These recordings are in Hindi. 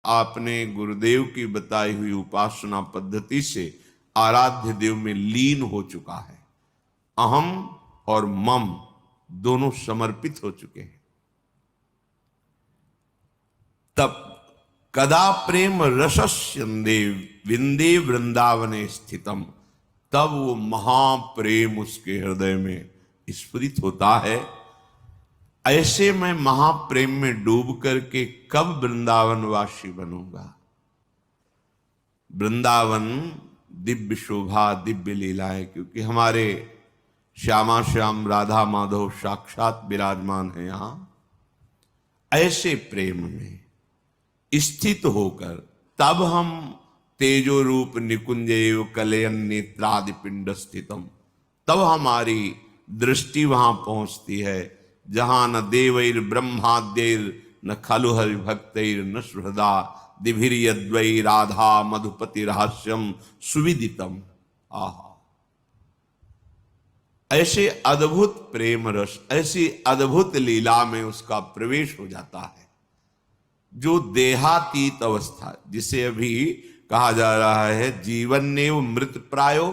आपने गुरुदेव की बताई हुई उपासना पद्धति से आराध्य देव में लीन हो चुका है। अहम और मम दोनों समर्पित हो चुके हैं। तब कदा प्रेम रसस्य विंदे वृंदावने स्थितम, तब वो महाप्रेम उसके हृदय में स्फुरित होता है। ऐसे मैं महाप्रेम में डूब करके कब वृंदावन वासी बनूंगा। वृंदावन दिव्य शोभा, दिव्य लीलाएं, क्योंकि हमारे श्यामा श्याम राधा माधव साक्षात विराजमान है यहां। ऐसे प्रेम में स्थित होकर तब हम तेजो रूप निकुंजैव कलयन नेत्रादि पिंड स्थितम, तब हमारी दृष्टि वहां पहुंचती है जहां न देवैर ब्रह्माद्यैर न खलु हरि भक्तैर न सुहृदा दिभिर्यद्वै राधा मधुपति रहस्यम सुविदितम। आहा, ऐसे अद्भुत प्रेम रस, ऐसी अद्भुत लीला में उसका प्रवेश हो जाता है। जो देहातीत अवस्था, जिसे अभी कहा जा रहा है जीवन नेव मृत प्रायो,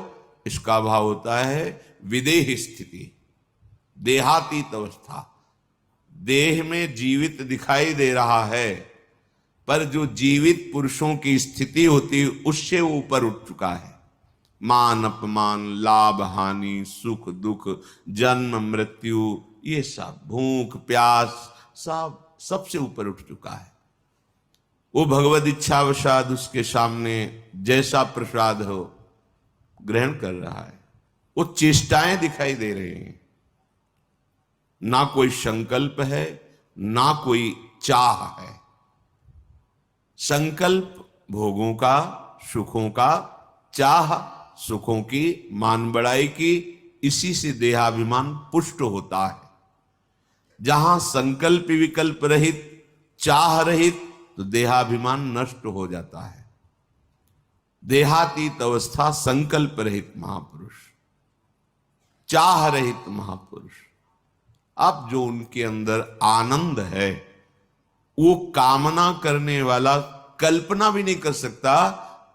इसका भाव होता है विदेह स्थिति, देहातीत अवस्था। देह में जीवित दिखाई दे रहा है, पर जो जीवित पुरुषों की स्थिति होती है उससे ऊपर उठ चुका है। मान अपमान, लाभ हानि, सुख दुख, जन्म मृत्यु, ये सब, भूख प्यास, सब सबसे ऊपर उठ चुका है। वो भगवद इच्छावशाद उसके सामने जैसा प्रसाद हो ग्रहण कर रहा है। वो चेष्टाएं दिखाई दे रही हैं, ना कोई संकल्प है ना कोई चाह है। संकल्प भोगों का, सुखों का, चाह सुखों की, मान बढ़ाई की, इसी से देहाभिमान पुष्ट होता है। जहां संकल्प विकल्प रहित, चाह रहित, तो देहाभिमान नष्ट हो जाता है। देहातीत अवस्था संकल्प रहित महापुरुष, चाह रहित महापुरुष। अब जो उनके अंदर आनंद है वो कामना करने वाला कल्पना भी नहीं कर सकता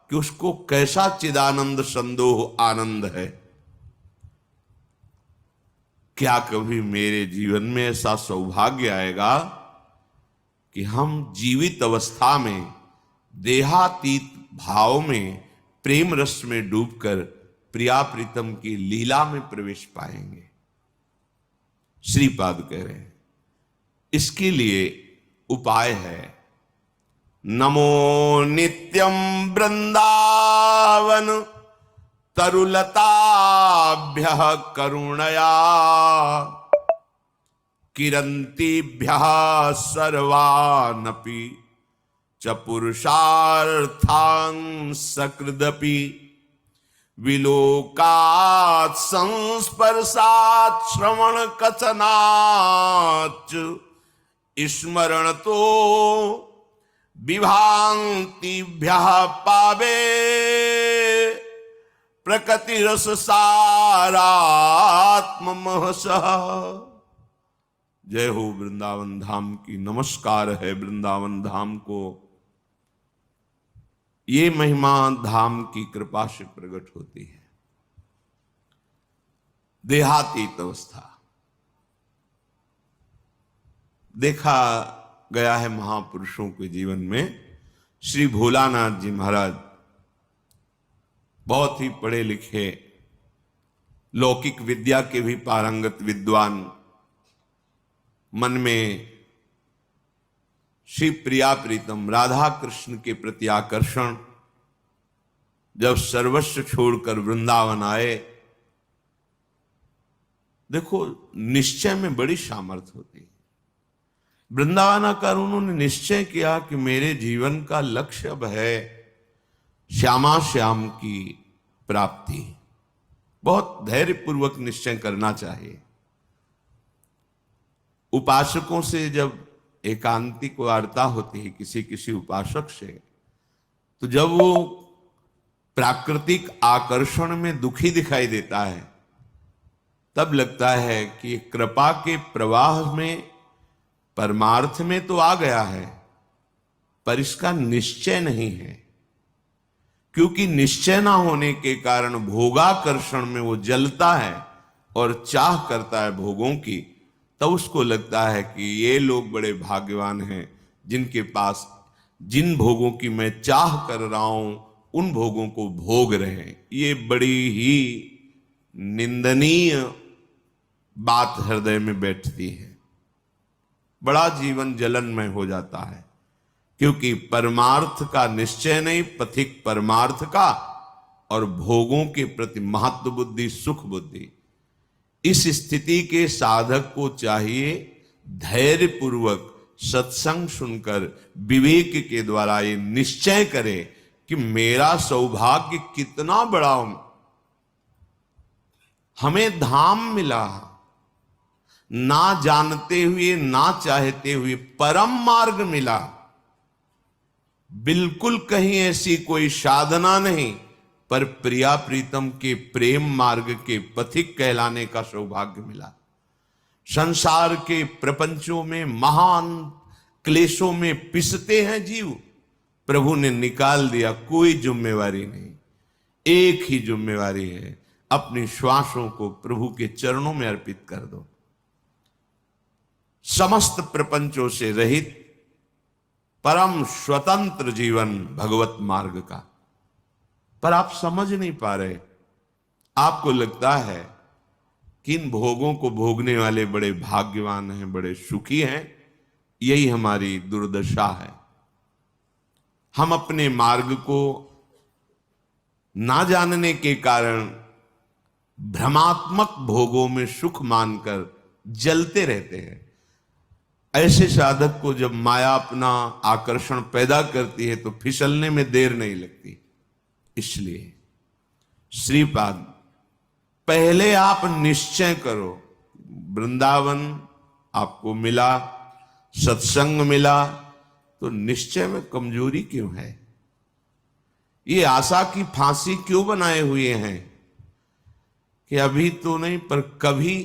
कि उसको कैसा चिदानंद संदोह आनंद है। क्या कभी मेरे जीवन में ऐसा सौभाग्य आएगा कि हम जीवित अवस्था में देहातीत भाव में प्रेम रस में डूबकर प्रिया प्रीतम की लीला में प्रवेश पाएंगे। श्रीपाद कह रहे हैं इसके लिए उपाय है। नमो नित्यम वृंदावन तरुलताभ्यः करुणया किरन्तीभ्यः सर्वानपि च पुरुषार्थां सकृदपि विलोकात् संस्पर्शात् श्रवण कथनात् स्मरण तो विभान्तिभ्यः पावे प्रकृति रस सारात्म महसः। जय हो वृंदावन धाम की। नमस्कार है वृंदावन धाम को। ये महिमा धाम की कृपा से प्रकट होती है। देहातीत अवस्था देखा गया है महापुरुषों के जीवन में। श्री भोलानाथ जी महाराज बहुत ही पढ़े लिखे, लौकिक विद्या के भी पारंगत विद्वान, मन में श्री प्रिया प्रीतम राधा कृष्ण के प्रति आकर्षण, जब सर्वस्व छोड़कर वृंदावन आए। देखो निश्चय में बड़ी सामर्थ्य होती है। वृंदावन आकर उन्होंने निश्चय किया कि मेरे जीवन का लक्ष्य अब है श्यामा श्याम की प्राप्ति। बहुत धैर्यपूर्वक निश्चय करना चाहिए। उपासकों से जब एकांतिक वार्ता होती है किसी किसी उपासक से, तो जब वो प्राकृतिक आकर्षण में दुखी दिखाई देता है, तब लगता है कि कृपा के प्रवाह में परमार्थ में तो आ गया है, पर इसका निश्चय नहीं है, क्योंकि निश्चय ना होने के कारण भोगाकर्षण में वो जलता है और चाह करता है भोगों की। तो उसको लगता है कि ये लोग बड़े भाग्यवान हैं जिनके पास जिन भोगों की मैं चाह कर रहा हूं उन भोगों को भोग रहे हैं। ये बड़ी ही निंदनीय बात हृदय में बैठती है, बड़ा जीवन जलनमय हो जाता है, क्योंकि परमार्थ का निश्चय नहीं, पथिक परमार्थ का, और भोगों के प्रति महत्व बुद्धि, सुख बुद्धि। इस स्थिति के साधक को चाहिए धैर्य पूर्वक सत्संग सुनकर विवेक के द्वारा ये निश्चय करे कि मेरा सौभाग्य कितना बड़ा, हमें धाम मिला, ना जानते हुए ना चाहते हुए परम मार्ग मिला। बिल्कुल कहीं ऐसी कोई साधना नहीं, पर प्रिया प्रीतम के प्रेम मार्ग के पथिक कहलाने का सौभाग्य मिला। संसार के प्रपंचों में महान क्लेशों में पिसते हैं जीव, प्रभु ने निकाल दिया, कोई जिम्मेवारी नहीं, एक ही जिम्मेवारी है, अपनी श्वासों को प्रभु के चरणों में अर्पित कर दो। समस्त प्रपंचों से रहित परम स्वतंत्र जीवन भगवत मार्ग का। पर आप समझ नहीं पा रहे, आपको लगता है कि इन भोगों को भोगने वाले बड़े भाग्यवान हैं, बड़े सुखी हैं। यही हमारी दुर्दशा है। हम अपने मार्ग को ना जानने के कारण भ्रमात्मक भोगों में सुख मानकर जलते रहते हैं। ऐसे साधक को जब माया अपना आकर्षण पैदा करती है तो फिसलने में देर नहीं लगती। इसलिए श्रीपाद पहले आप निश्चय करो, वृंदावन आपको मिला, सत्संग मिला, तो निश्चय में कमजोरी क्यों है? ये आशा की फांसी क्यों बनाए हुए हैं कि अभी तो नहीं पर कभी?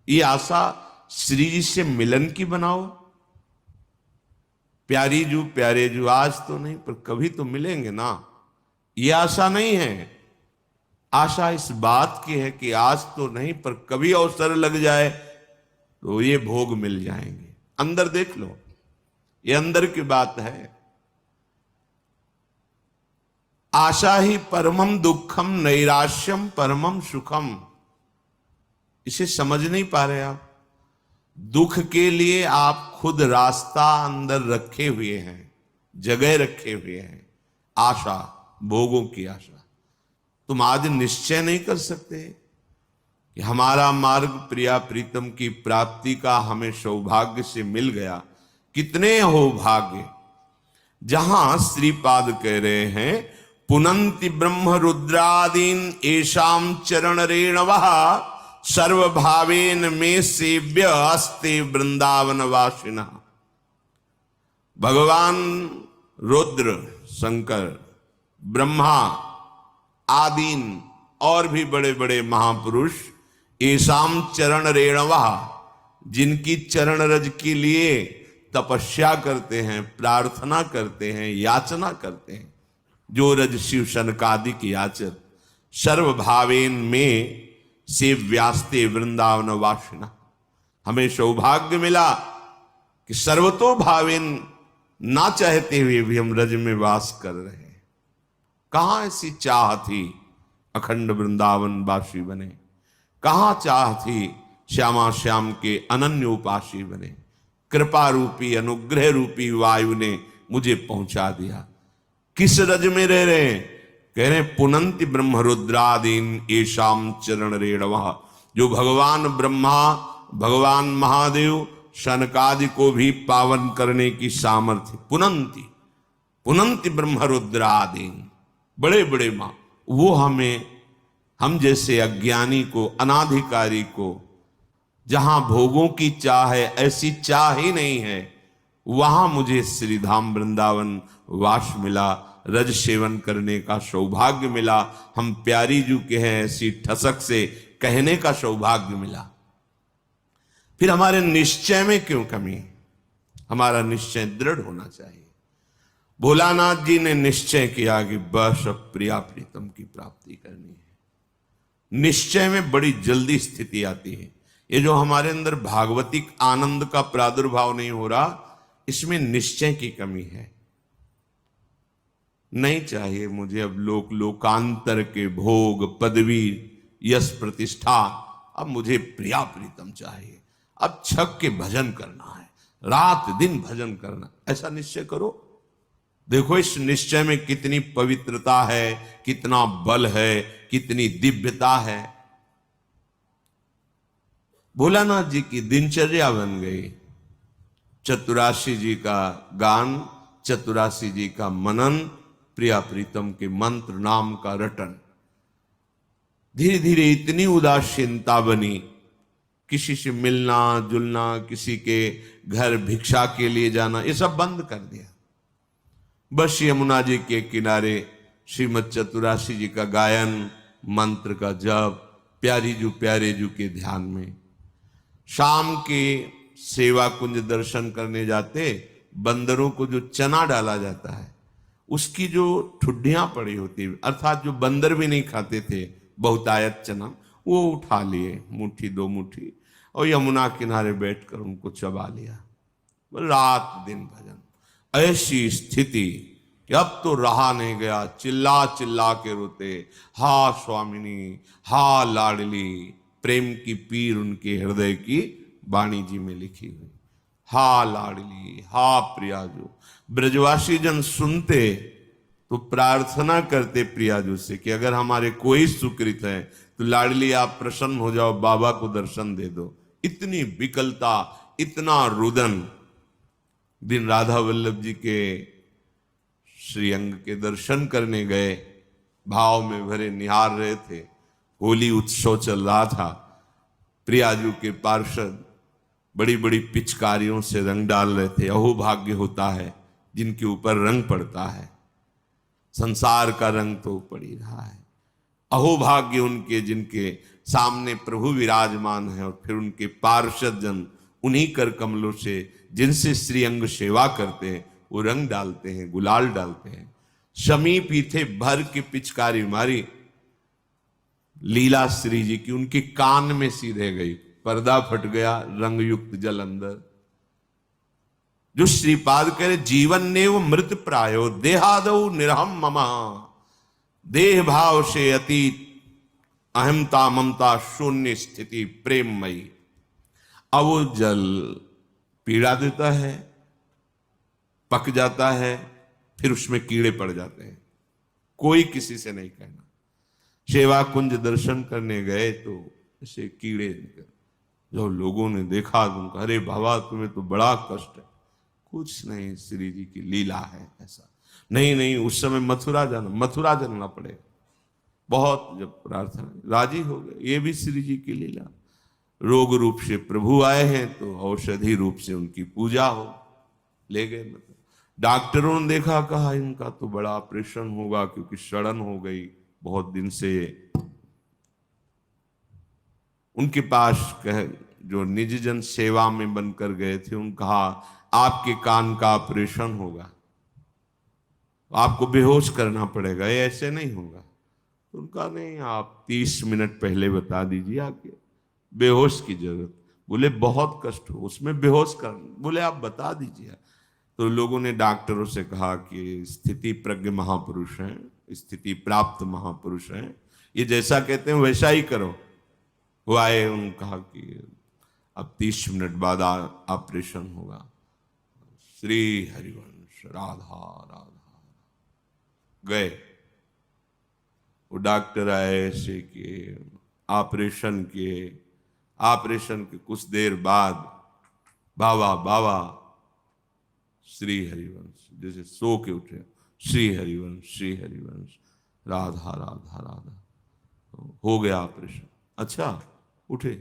ये आशा श्री जी से मिलन की बनाओ, प्यारी जू प्यारे जू, आज तो नहीं पर कभी तो मिलेंगे ना। ये आशा नहीं है, आशा इस बात की है कि आज तो नहीं पर कभी अवसर लग जाए तो ये भोग मिल जाएंगे। अंदर देख लो, ये अंदर की बात है। आशा ही परमम दुखम नैराश्यम परमम सुखम। इसे समझ नहीं पा रहे आप। दुख के लिए आप खुद रास्ता अंदर रखे हुए हैं, जगह रखे हुए हैं, आशा, भोगों की आशा। तुम आज निश्चय नहीं कर सकते कि हमारा मार्ग प्रिया प्रीतम की प्राप्ति का हमें सौभाग्य से मिल गया। कितने हो भाग्य। जहां श्रीपाद कह रहे हैं पुनंति ब्रह्म रुद्रादीन एशाम चरण रेणवः सर्वभावेन में सेव्य अस्ते वृंदावन वासिना। भगवान रुद्र, शंकर, ब्रह्मा आदीन और भी बड़े बड़े महापुरुष एसाम चरण रेणवः, जिनकी चरण रज के लिए तपस्या करते हैं, प्रार्थना करते हैं, याचना करते हैं, जो रज शिव शनकादिक याचर, सर्वभावेन में से व्यास्ते वृंदावन वासिना। हमें सौभाग्य मिला कि सर्वतो भावेन, ना चाहते हुए भी हम रज में वास कर रहे हैं। कहां ऐसी चाह थी अखंड वृंदावन वासी बने? कहां चाह थी श्यामा श्याम के अनन्य उपासी बने? कृपा रूपी अनुग्रह रूपी वायु ने मुझे पहुंचा दिया। किस रज में रह रहे हैं? कह रहे पुनंति ब्रह्म रुद्रादीन एशाम चरण रेणवः। जो भगवान ब्रह्मा, भगवान महादेव, शनकादि को भी पावन करने की सामर्थ्य, पुनंति पुनंति ब्रह्म रुद्रादीन, बड़े बड़े मां, वो हमें, हम जैसे अज्ञानी को, अनाधिकारी को, जहां भोगों की चाह है, ऐसी चाह ही नहीं है, वहां मुझे श्रीधाम वृंदावन वास मिला, रज सेवन करने का सौभाग्य मिला। हम प्यारी जू के हैं ऐसी ठसक से कहने का सौभाग्य मिला। फिर हमारे निश्चय में क्यों कमी? हमारा निश्चय दृढ़ होना चाहिए। भोलानाथ जी ने निश्चय किया कि बस अब प्रिया प्रीतम की प्राप्ति करनी है। निश्चय में बड़ी जल्दी स्थिति आती है। ये जो हमारे अंदर भागवतिक आनंद का प्रादुर्भाव नहीं हो रहा, इसमें निश्चय की कमी है। नहीं चाहिए मुझे अब लोकांतर के भोग, पदवी, यश, प्रतिष्ठा। अब मुझे प्रिया प्रीतम चाहिए। अब छक के भजन करना है, रात दिन भजन करना, ऐसा निश्चय करो। देखो इस निश्चय में कितनी पवित्रता है, कितना बल है, कितनी दिव्यता है। भोलानाथ जी की दिनचर्या बन गई। चतुराशी जी का गान, चतुराशी जी का मनन, प्रिया प्रीतम के मंत्र नाम का रटन। धीरे धीरे इतनी उदासीनता बनी, किसी से मिलना जुलना, किसी के घर भिक्षा के लिए जाना, ये सब बंद कर दिया। बस यमुना जी के किनारे श्रीमद चतुराशी जी का गायन, मंत्र का जप, प्यारे जू के ध्यान में। शाम के सेवा कुंज दर्शन करने जाते, बंदरों को जो चना डाला जाता है उसकी जो ठुड्डियां पड़ी होती, अर्थात जो बंदर भी नहीं खाते थे बहुतायत चना, वो उठा लिए मुट्ठी दो मुट्ठी और यमुना किनारे बैठकर उनको चबा लिया। रात दिन भजन। ऐसी स्थिति कि अब तो रहा नहीं गया, चिल्ला चिल्ला के रोते, हा स्वामिनी, हा लाडली। प्रेम की पीर उनके हृदय की वाणी जी में लिखी हुई। हा लाडली, हा प्रियाजू। ब्रजवासी जन सुनते तो प्रार्थना करते प्रियाजू से कि अगर हमारे कोई सुकृत है तो लाडली आप प्रसन्न हो जाओ, बाबा को दर्शन दे दो। इतनी विकलता, इतना रुदन। दिन राधा वल्लभ जी के श्रीअंग के दर्शन करने गए, भाव में भरे निहार रहे थे। होली उत्सव चल रहा था। प्रियाजू के पार्षद बड़ी बड़ी पिचकारियों से रंग डाल रहे थे। अहोभाग्य होता है जिनके ऊपर रंग पड़ता है। संसार का रंग तो पड़ ही रहा है। अहोभाग्य उनके जिनके सामने प्रभु विराजमान है और फिर उनके पार्षद जन उन्हीं कर कमलों से जिनसे श्रीअंग सेवा करते हैं वो रंग डालते हैं, गुलाल डालते हैं। शमी पीते भर की पिचकारी मारी लीला श्री जी की, उनके कान में सीधे गई, पर्दा फट गया, रंग युक्त जल अंदर। जो श्रीपाद करे जीवन ने वो मृत प्रायो, देहादौ निरहम ममा। देह भाव से अतीत, अहमता ममता शून्य स्थिति प्रेममयी। अब वो जल पीड़ा देता है, पक जाता है, फिर उसमें कीड़े पड़ जाते हैं। कोई किसी से नहीं कहना। सेवा कुंज दर्शन करने गए तो ऐसे कीड़े निकल। जो लोगों ने देखा तो उनका, अरे बाबा तुम्हें तो बड़ा कष्ट है। कुछ नहीं, श्री जी की लीला है ऐसा। नहीं, उस समय मथुरा जाना पड़ेगा। बहुत जब प्रार्थना राजी हो गए, ये भी श्री जी की लीला। रोग रूप से प्रभु आए हैं तो औषधि रूप से उनकी पूजा हो, ले गए। मतलब डॉक्टरों ने देखा, कहा इनका तो बड़ा ऑपरेशन होगा क्योंकि सड़न हो गई बहुत दिन से। उनके पास जो निज जन सेवा में बनकर गए थे, उन्होंने कहा आपके कान का ऑपरेशन होगा, आपको बेहोश करना पड़ेगा, ये ऐसे नहीं होगा। तो उनका नहीं, आप 30 मिनट पहले बता दीजिए आके, बेहोश की जरूरत। बोले बहुत कष्ट हो उसमें बेहोश कर। बोले आप बता दीजिए। तो लोगों ने डॉक्टरों से कहा कि स्थिति प्रज्ञ महापुरुष हैं, स्थिति प्राप्त महापुरुष हैं, ये जैसा कहते हैं वैसा ही करो। वो आए, उन्होंने कहा कि अब 30 मिनट बाद ऑपरेशन होगा। श्री हरिवंश राधा राधा गए। वो डॉक्टर आए ऐसे कि ऑपरेशन के कुछ देर बाद बाबा श्री हरिवंश, जैसे सो के उठे, श्री हरिवंश राधा राधा राधा। तो हो गया ऑपरेशन। अच्छा उठे,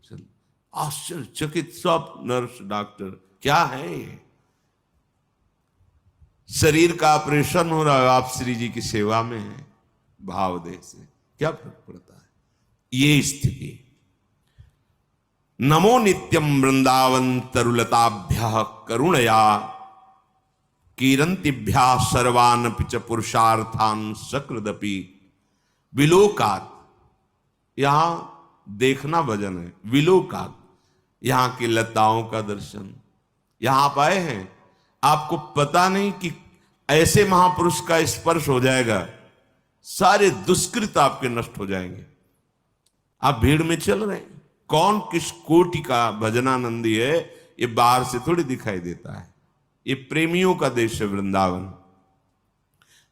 चल। आश्चर्यचकित सब नर्स डॉक्टर, क्या है ये? शरीर का ऑपरेशन हो रहा है, आप श्री जी की सेवा में हैं, भाव देह से क्या फर्क पड़ता है? ये स्थिति। नमो नित्यम वृंदावन तरुलताभ्य करुणया कीरंतिभ्या सर्वानपि च पुरुषार्थान सकृदपि विलोकात। यहां देखना भजन है, विलोकात यहां की लताओं का दर्शन। यहां आप आए हैं, आपको पता नहीं कि ऐसे महापुरुष का स्पर्श हो जाएगा, सारे दुष्कृत आपके नष्ट हो जाएंगे। आप भीड़ में चल रहे हैं, कौन किस कोटि का भजनानंदी है ये बाहर से थोड़ी दिखाई देता है। ये प्रेमियों का देश है वृंदावन।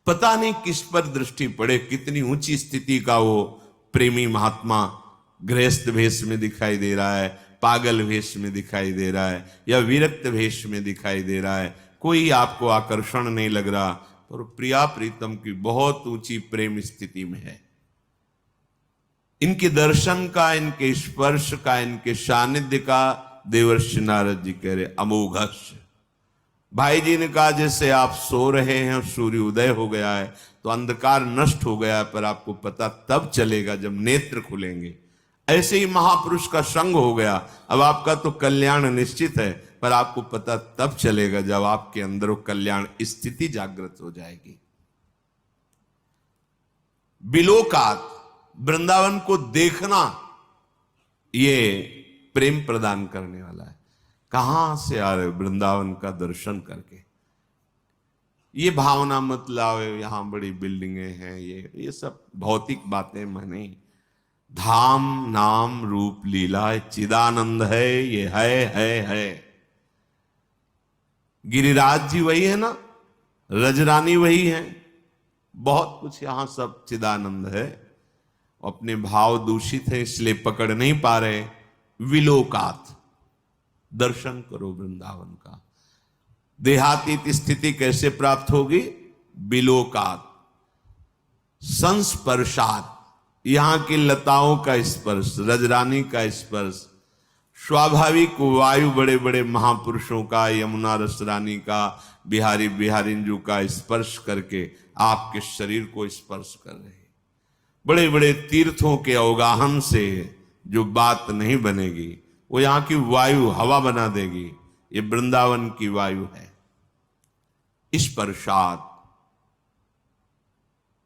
पता नहीं किस पर दृष्टि पड़े, कितनी ऊंची स्थिति का वो प्रेमी महात्मा गृहस्थ भेष में दिखाई दे रहा है, पागल वेश में दिखाई दे रहा है, या विरक्त वेश में दिखाई दे रहा है, कोई आपको आकर्षण नहीं लग रहा, पर प्रिया प्रीतम की बहुत ऊंची प्रेम स्थिति में है। इनके दर्शन का, इनके स्पर्श का, इनके सानिध्य का देवर्षि नारद जी कह रहे अमोघस्य। भाई जी ने कहा जैसे आप सो रहे हैं और सूर्य उदय हो गया है तो अंधकार नष्ट हो गया है, पर आपको पता तब चलेगा जब नेत्र खुलेंगे। ऐसे ही महापुरुष का संग हो गया, अब आपका तो कल्याण निश्चित है, पर आपको पता तब चलेगा जब आपके अंदर वो कल्याण स्थिति जागृत हो जाएगी। बिलोकात, वृंदावन को देखना ये प्रेम प्रदान करने वाला है। कहां से आ रहे वृंदावन का दर्शन करके? ये भावना मत लाओ यहां बड़ी बिल्डिंगें हैं, ये सब भौतिक बातें माने। धाम नाम रूप लीला चिदानंद है, ये है। गिरिराज जी वही है ना, रजरानी वही है, बहुत कुछ यहां सब चिदानंद है। अपने भाव दूषित है इसलिए पकड़ नहीं पा रहे। विलोकात, दर्शन करो वृंदावन का। देहातीत स्थिति कैसे प्राप्त होगी? बिलोकात, संस्पर्शात, यहां की लताओं का स्पर्श, रजरानी का स्पर्श, स्वाभाविक वायु बड़े बड़े महापुरुषों का, यमुना रसरानी का, बिहारी बिहारिंजू का स्पर्श करके आपके शरीर को स्पर्श कर रहे हैं। बड़े बड़े तीर्थों के अवगाहन से जो बात नहीं बनेगी वो यहां की वायु हवा बना देगी। ये वृंदावन की वायु है। स्पर्शात,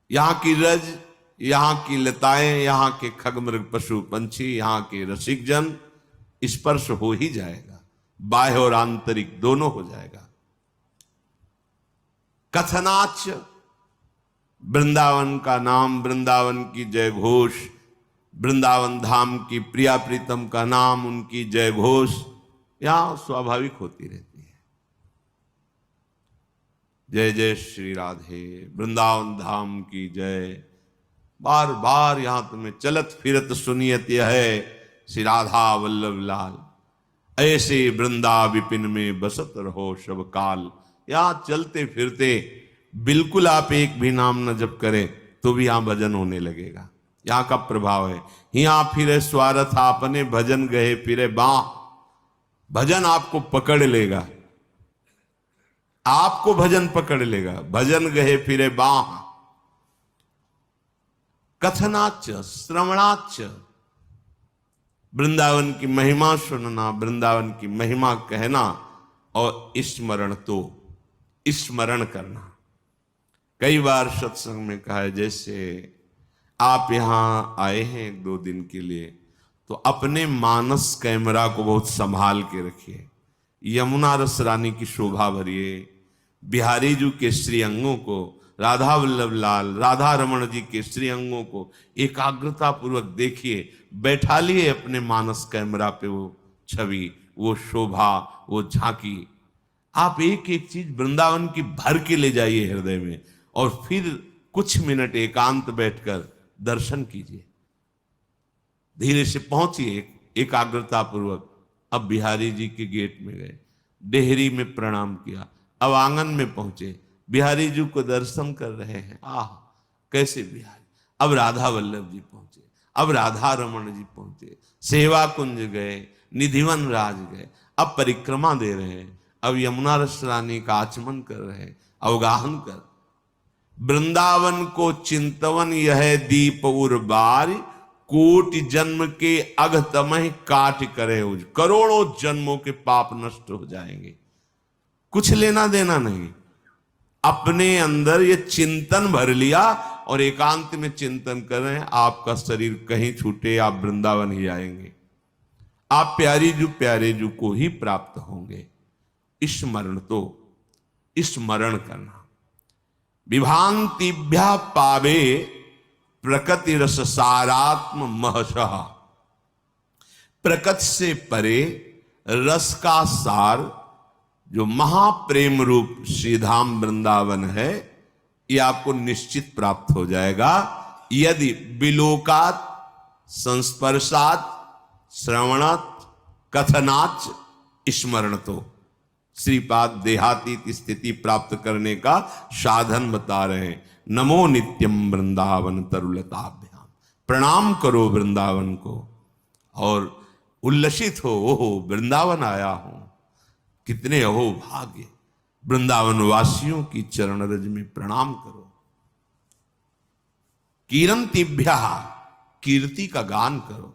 यहां की रज, यहां की लताएं, यहां के खगमृग पशु पंछी, यहां के रसिक जन, स्पर्श हो ही जाएगा, बाह्य और आंतरिक दोनों हो जाएगा। कथनाच, वृंदावन का नाम, वृंदावन की जय घोष, वृंदावन धाम की प्रिया प्रीतम का नाम, उनकी जय घोष यहां स्वाभाविक होती रहती है। जय जय श्री राधे, वृंदावन धाम की जय। बार बार यहां तुम्हें चलत फिरत सुनियत यह है, श्री राधा वल्लभ लाल। ऐसे वृंदा विपिन में बसत रहो शब काल। यहां चलते फिरते बिल्कुल आप एक भी नाम न जप करें तो भी यहां भजन होने लगेगा। यहां का प्रभाव है। यहां फिरे स्वार्थ आपने, भजन गए फिरे बाह। भजन आपको पकड़ लेगा, आपको भजन पकड़ लेगा। भजन गए फिरे बाह। कथनाच, श्रवणाच, वृंदावन की महिमा सुनना, वृंदावन की महिमा कहना, और स्मरण, तो स्मरण करना। कई बार सत्संग में कहा है, जैसे आप यहां आए हैं 2 दिन के लिए तो अपने मानस कैमरा को बहुत संभाल के रखिए। यमुना रस रानी की शोभा भरिए, बिहारी जी के श्री अंगों को, राधा वल्लभ लाल, राधा रमण जी के श्री अंगों को एकाग्रता पूर्वक देखिए। बैठा लिए अपने मानस कैमरा पे वो छवि, वो शोभा, वो झांकी। आप एक एक चीज वृंदावन की भर के ले जाइए हृदय में, और फिर कुछ मिनट एकांत बैठकर दर्शन कीजिए। धीरे से पहुंचिए एकाग्रता पूर्वक। अब बिहारी जी के गेट में गए, डेहरी में प्रणाम किया, अब आंगन में पहुंचे, बिहारी जी को दर्शन कर रहे हैं। आह कैसे बिहारी। अब राधा वल्लभ जी पहुंचे, अब राधा रमण जी पहुंचे, सेवा कुंज गए, निधिवन राज गए, अब परिक्रमा दे रहे हैं, अब यमुना रस रानी का आचमन कर रहे हैं, अवगाहन कर। वृंदावन को चिंतवन यह दीप उर्बार, कोटि जन्म के अघतमह काट करे उज। करोड़ों जन्मों के पाप नष्ट हो जाएंगे, कुछ लेना देना नहीं। अपने अंदर ये चिंतन भर लिया और एकांत में चिंतन कर रहे हैं, आपका शरीर कहीं छूटे, आप वृंदावन ही आएंगे, आप प्यारे जू को ही प्राप्त होंगे। स्मरण तो स्मरण करना। विभांतिभ्या पावे प्रकृति रस सारात्म महशः। प्रकृति से परे रस का सार जो महाप्रेम रूप श्रीधाम वृंदावन है, ये आपको निश्चित प्राप्त हो जाएगा यदि विलोकात संस्पर्शात श्रवणात कथनाच स्मरण। तो श्रीपाद देहातीत स्थिति प्राप्त करने का साधन बता रहे हैं। नमो नित्यम वृंदावन तरुलताभ्याम। प्रणाम करो वृंदावन को और उल्लसित हो, ओहो वृंदावन आया हूं, कितने अहो भाग्य। वृंदावन वासियों की चरण रज में प्रणाम करो। कीरंतिभ्या, कीर्ति का गान करो।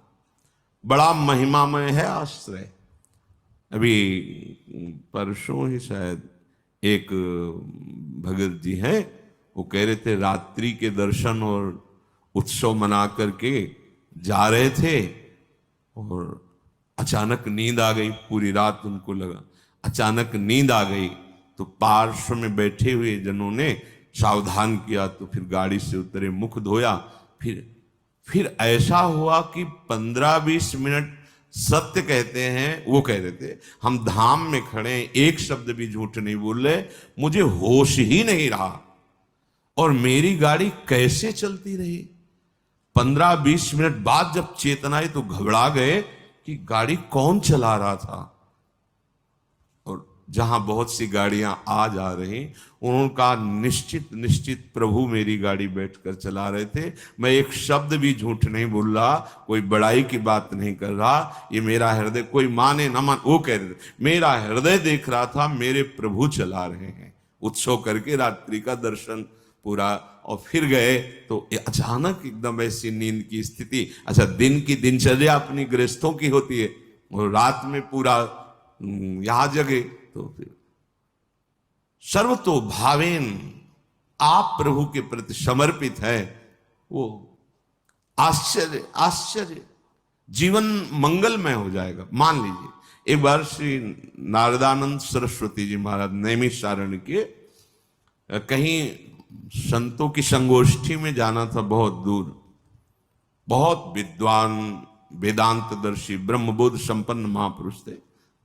बड़ा महिमामय है आश्रय। अभी परसों ही शायद एक भगत जी हैं, वो कह रहे थे रात्रि के दर्शन और उत्सव मना करके जा रहे थे और अचानक नींद आ गई। पूरी रात उनको लगा, अचानक नींद आ गई तो पार्श्व में बैठे हुए जनों ने सावधान किया, तो फिर गाड़ी से उतरे, मुख धोया। फिर ऐसा हुआ कि 15-20 मिनट सत्य कहते हैं, वो कह रहे थे हम धाम में खड़े, एक शब्द भी झूठ नहीं बोल रहे, मुझे होश ही नहीं रहा और मेरी गाड़ी कैसे चलती रही। 15-20 मिनट बाद जब चेतना आई तो घबरा गए कि गाड़ी कौन चला रहा था। और जहां बहुत सी गाड़ियां आ जा रही, उनका निश्चित प्रभु मेरी गाड़ी बैठकर चला रहे थे। मैं एक शब्द भी झूठ नहीं बोल रहा, कोई बड़ाई की बात नहीं कर रहा। ये मेरा हृदय, कोई माने न मान, वो कह रहे थे मेरा हृदय देख रहा था मेरे प्रभु चला रहे हैं। उत्सव करके रात्रि का दर्शन पूरा और फिर गए तो अचानक एकदम ऐसी नींद की स्थिति। अच्छा, दिन की दिनचर्या अपनी गृहस्थों की होती है और रात में पूरा यहां जगे तो फिर सर्वतो भावेन आप प्रभु के प्रति समर्पित है। वो आश्चर्य जीवन मंगलमय हो जाएगा। मान लीजिए एक बार श्री नारदानंद सरस्वती जी महाराज नैमिषारण्य के कहीं संतों की संगोष्ठी में जाना था, बहुत दूर। बहुत विद्वान वेदांतदर्शी ब्रह्मबोध संपन्न महापुरुष थे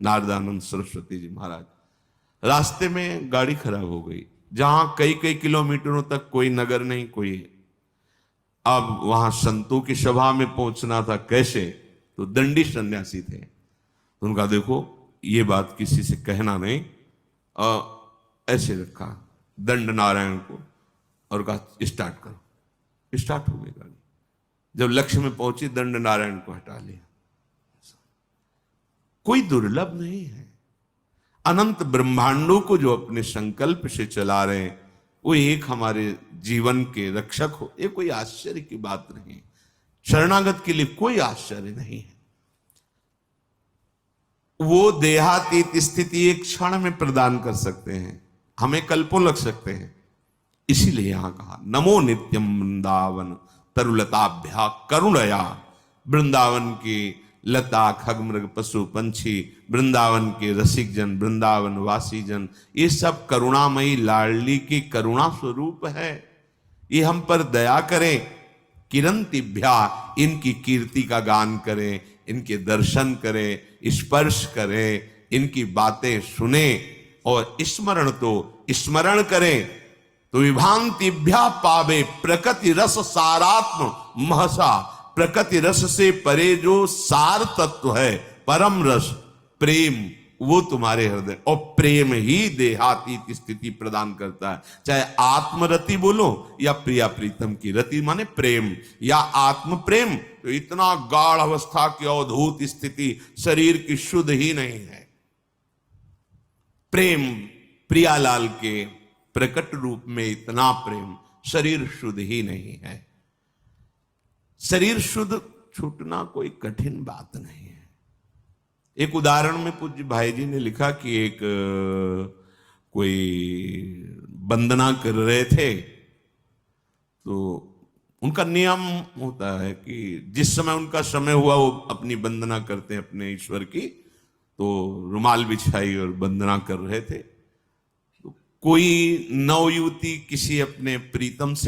नारदानंद सरस्वती जी महाराज। रास्ते में गाड़ी खराब हो गई, जहां कई किलोमीटरों तक कोई नगर नहीं, कोई। अब वहां संतों की सभा में पहुंचना था, कैसे? तो दंडी सन्यासी थे, तो उनका देखो ये बात किसी से कहना नहीं, ऐसे रखा दंड नारायण को और कहा स्टार्ट करो। स्टार्ट हो गई गाड़ी। जब लक्ष्य में पहुंची दंड नारायण को हटा लिया। कोई दुर्लभ नहीं है। अनंत ब्रह्मांडों को जो अपने संकल्प से चला रहे हैं, वो एक हमारे जीवन के रक्षक हो, ये कोई आश्चर्य की बात नहीं। शरणागत के लिए कोई आश्चर्य नहीं है। वो देहातीत स्थिति एक क्षण में प्रदान कर सकते हैं, हमें कल्पों लग सकते हैं। इसीलिए यहां कहा नमो नित्यम वृंदावन तरुलताभ्या करुणया। वृंदावन की लता खगमृग पशु पंछी, वृंदावन के रसिक जन, वृंदावन वासी जन, ये सब करुणामयी लाडली की करुणा स्वरूप है। ये हम पर दया करें। किरंतिभ्या, इनकी कीर्ति का गान करें, इनके दर्शन करें, स्पर्श करें, इनकी बातें सुने और स्मरण करें तो विभांतिभ्या पावे प्रकृति रस सारात्म महसा। प्रकृति रस से परे जो सार तत्व है, परम रस प्रेम, वो तुम्हारे हृदय, और प्रेम ही देहातीत स्थिति प्रदान करता है। चाहे आत्मरति बोलो या प्रिया प्रीतम की रति माने प्रेम, या आत्म प्रेम, तो इतना गाढ़ अवस्था की अवधूत स्थिति शरीर की शुद्ध ही नहीं है। प्रेम प्रियालाल के प्रकट रूप में इतना प्रेम, शरीर शुद्ध ही नहीं है। शरीर शुद्ध छूटना कोई कठिन बात नहीं है। एक उदाहरण में पूज्य भाई जी ने लिखा कि एक कोई वंदना कर रहे थे, तो उनका नियम होता है कि जिस समय उनका समय हुआ वो अपनी वंदना करते हैं अपने ईश्वर की, तो रुमाल बिछाई और वंदना कर रहे थे। तो कोई नवयुवती किसी अपने प्रीतम से